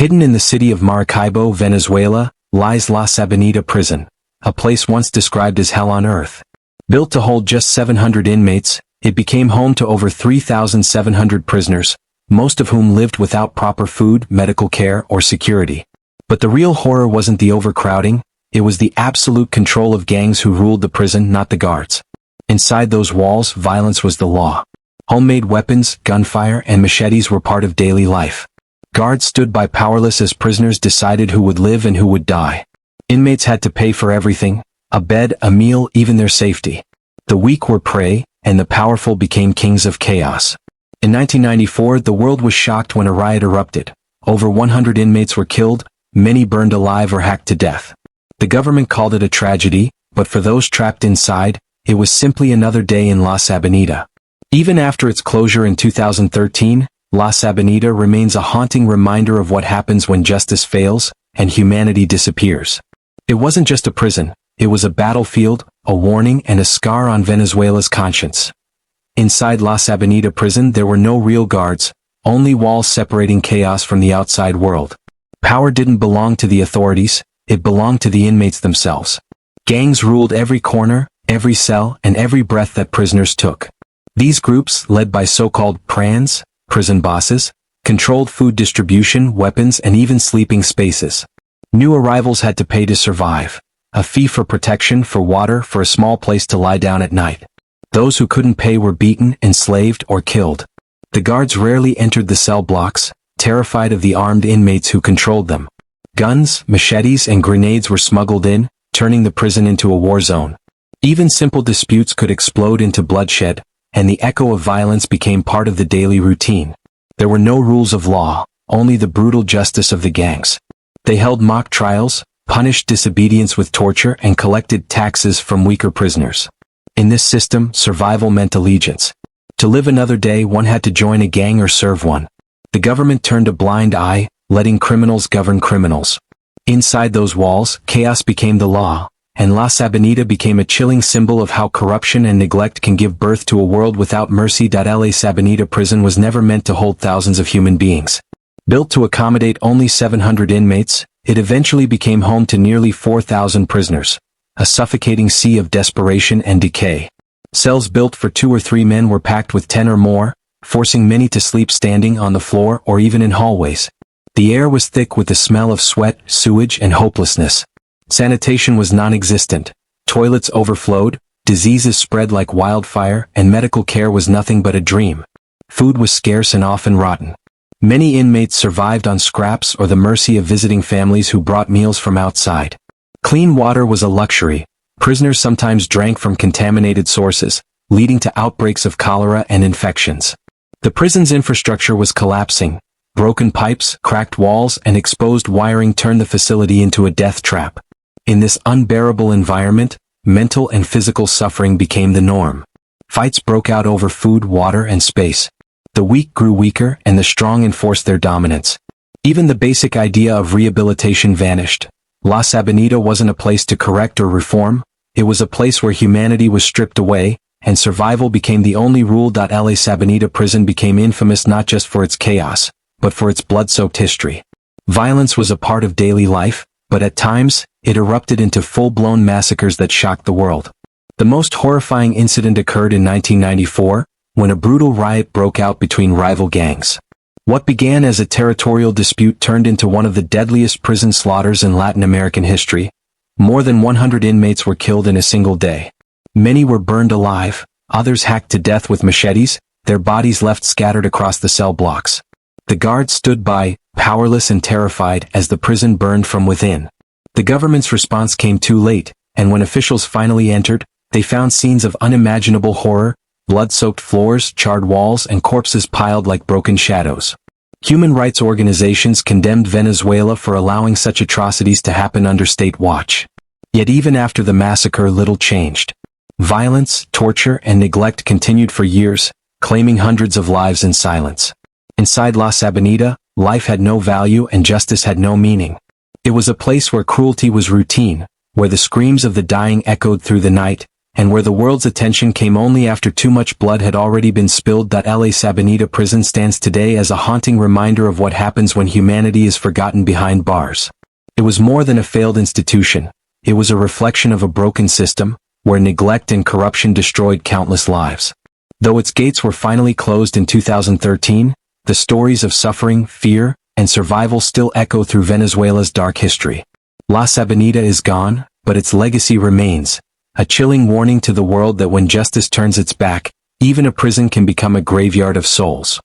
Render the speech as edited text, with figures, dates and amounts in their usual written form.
Hidden in the city of Maracaibo, Venezuela, lies La Sabaneta Prison, a place once described as hell on earth. Built to hold just 700 inmates, it became home to over 3,700 prisoners, most of whom lived without proper food, medical care, or security. But the real horror wasn't the overcrowding, it was the absolute control of gangs who ruled the prison, not the guards. Inside those walls, violence was the law. Homemade weapons, gunfire, and machetes were part of daily life. Guards stood by powerless as prisoners decided who would live and who would die. Inmates had to pay for everything, a bed, a meal, even their safety. The weak were prey, and the powerful became kings of chaos. In 1994, the world was shocked when a riot erupted. Over 100 inmates were killed, many burned alive or hacked to death. The government called it a tragedy, but for those trapped inside, it was simply another day in La Sabaneta. Even after its closure in 2013, La Sabaneta remains a haunting reminder of what happens when justice fails and humanity disappears. It wasn't just a prison, it was a battlefield, a warning, and a scar on Venezuela's conscience. Inside La Sabaneta Prison there were no real guards, only walls separating chaos from the outside world. Power didn't belong to the authorities, it belonged to the inmates themselves. Gangs ruled every corner, every cell, and every breath that prisoners took. These groups, led by so-called prans, prison bosses, controlled food distribution, weapons, and even sleeping spaces. New arrivals had to pay to survive. A fee for protection, for water, for a small place to lie down at night. Those who couldn't pay were beaten, enslaved, or killed. The guards rarely entered the cell blocks, terrified of the armed inmates who controlled them. Guns, machetes, and grenades were smuggled in, turning the prison into a war zone. Even simple disputes could explode into bloodshed, and the echo of violence became part of the daily routine. There were no rules of law, only the brutal justice of the gangs. They held mock trials, punished disobedience with torture, and collected taxes from weaker prisoners. In this system, survival meant allegiance. To live another day, one had to join a gang or serve one. The government turned a blind eye, letting criminals govern criminals. Inside those walls, chaos became the law, and La Sabaneta became a chilling symbol of how corruption and neglect can give birth to a world without mercy. La Sabaneta Prison was never meant to hold thousands of human beings. Built to accommodate only 700 inmates, it eventually became home to nearly 4,000 prisoners, a suffocating sea of desperation and decay. Cells built for 2 or 3 men were packed with 10 or more, forcing many to sleep standing on the floor or even in hallways. The air was thick with the smell of sweat, sewage, and hopelessness. Sanitation was non-existent, toilets overflowed, diseases spread like wildfire, and medical care was nothing but a dream. Food was scarce and often rotten. Many inmates survived on scraps or the mercy of visiting families who brought meals from outside. Clean water was a luxury. Prisoners sometimes drank from contaminated sources, leading to outbreaks of cholera and infections. The prison's infrastructure was collapsing. Broken pipes, cracked walls, and exposed wiring turned the facility into a death trap. In this unbearable environment, mental and physical suffering became the norm. Fights broke out over food, water, and space. The weak grew weaker, and the strong enforced their dominance. Even the basic idea of rehabilitation vanished. La Sabaneta wasn't a place to correct or reform, it was a place where humanity was stripped away, and survival became the only rule. La Sabaneta Prison became infamous not just for its chaos, but for its blood-soaked history. Violence was a part of daily life, but at times, it erupted into full-blown massacres that shocked the world. The most horrifying incident occurred in 1994, when a brutal riot broke out between rival gangs. What began as a territorial dispute turned into one of the deadliest prison slaughters in Latin American history. More than 100 inmates were killed in a single day. Many were burned alive, others hacked to death with machetes, their bodies left scattered across the cell blocks. The guards stood by, powerless and terrified, as the prison burned from within. The government's response came too late, and when officials finally entered, they found scenes of unimaginable horror, blood-soaked floors, charred walls, and corpses piled like broken shadows. Human rights organizations condemned Venezuela for allowing such atrocities to happen under state watch. Yet even after the massacre, little changed. Violence, torture, and neglect continued for years, claiming hundreds of lives in silence. Inside La Sabaneta, life had no value and justice had no meaning. It was a place where cruelty was routine, where the screams of the dying echoed through the night, and where the world's attention came only after too much blood had already been spilled. La Sabaneta Prison stands today as a haunting reminder of what happens when humanity is forgotten behind bars. It was more than a failed institution. It was a reflection of a broken system, where neglect and corruption destroyed countless lives. Though its gates were finally closed in 2013, the stories of suffering, fear, and survival still echo through Venezuela's dark history. La Sabaneta is gone, but its legacy remains, a chilling warning to the world that when justice turns its back, even a prison can become a graveyard of souls.